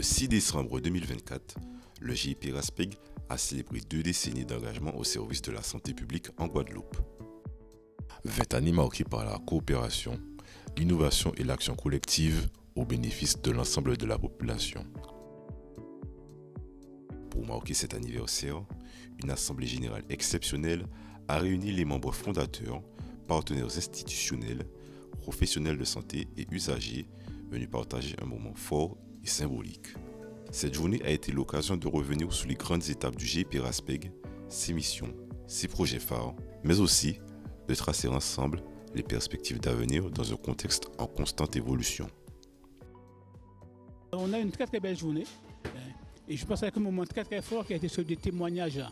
6 décembre 2024, le GIP RASPEG a célébré 2 décennies d'engagement au service de la santé publique en Guadeloupe. 20 années marquées par la coopération, l'innovation et l'action collective au bénéfice de l'ensemble de la population. Pour marquer cet anniversaire, une assemblée générale exceptionnelle a réuni les membres fondateurs, partenaires institutionnels, professionnels de santé et usagers venus partager un moment fort et symbolique. Cette journée a été l'occasion de revenir sur les grandes étapes du GIP RASPEG, ses missions, ses projets phares, mais aussi de tracer ensemble les perspectives d'avenir dans un contexte en constante évolution. On a une très très belle journée et je pense qu'un moment très très fort qui a été celui des témoignages,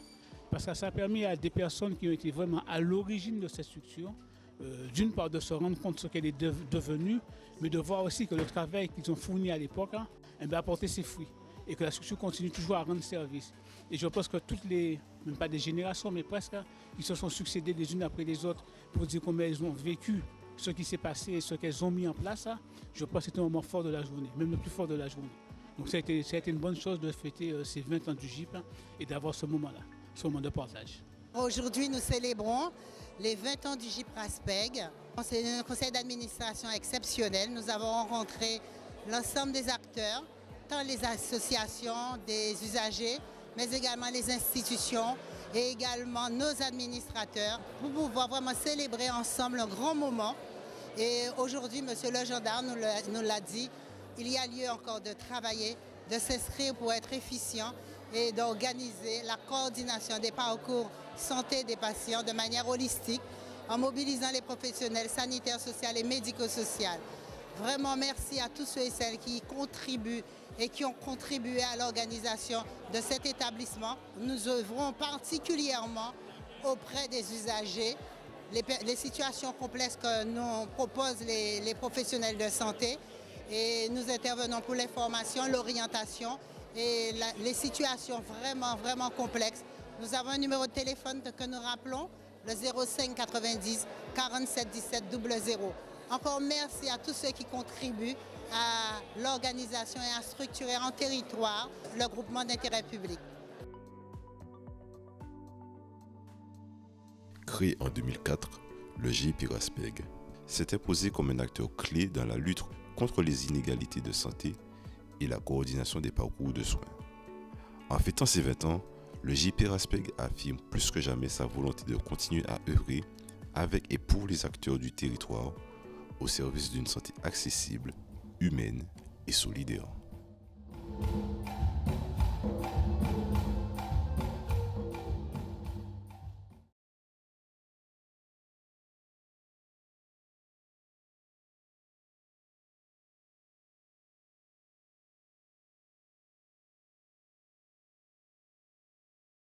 parce que ça a permis à des personnes qui ont été vraiment à l'origine de cette structure, d'une part de se rendre compte de ce qu'elle est devenue, mais de voir aussi que le travail qu'ils ont fourni à l'époque a porté ses fruits et que la structure continue toujours à rendre service. Et je pense que toutes les, même pas des générations, mais presque, qui se sont succédées les unes après les autres pour dire comment elles ont vécu ce qui s'est passé et ce qu'elles ont mis en place, je pense que c'était un moment fort de la journée, même le plus fort de la journée. Donc ça a été une bonne chose de fêter ces 20 ans du GIP et d'avoir ce moment-là, ce moment de partage. Aujourd'hui, nous célébrons les 20 ans du GIP RASPEG. C'est un conseil d'administration exceptionnel. Nous avons rencontré l'ensemble des acteurs, tant les associations des usagers, mais également les institutions et également nos administrateurs pour pouvoir vraiment célébrer ensemble un grand moment. Et aujourd'hui, M. le gendarme nous l'a dit, il y a lieu encore de travailler, de s'inscrire pour être efficient et d'organiser la coordination des parcours santé des patients de manière holistique en mobilisant les professionnels sanitaires, sociaux et médico-sociaux. Vraiment merci à tous ceux et celles qui contribuent et qui ont contribué à l'organisation de cet établissement. Nous œuvrons particulièrement auprès des usagers, les situations complexes que nous proposent les professionnels de santé et nous intervenons pour l'information, l'orientation et les situations vraiment complexes. Nous avons un numéro de téléphone que nous rappelons, le 05 90 47 17 00. Encore merci à tous ceux qui contribuent à l'organisation et à structurer en territoire le groupement d'intérêt public. Créé en 2004, le GIP RASPEG s'est imposé comme un acteur clé dans la lutte contre les inégalités de santé et la coordination des parcours de soins. En fêtant ses 20 ans, le GIP RASPEG affirme plus que jamais sa volonté de continuer à œuvrer avec et pour les acteurs du territoire au service d'une santé accessible, humaine et solidaire.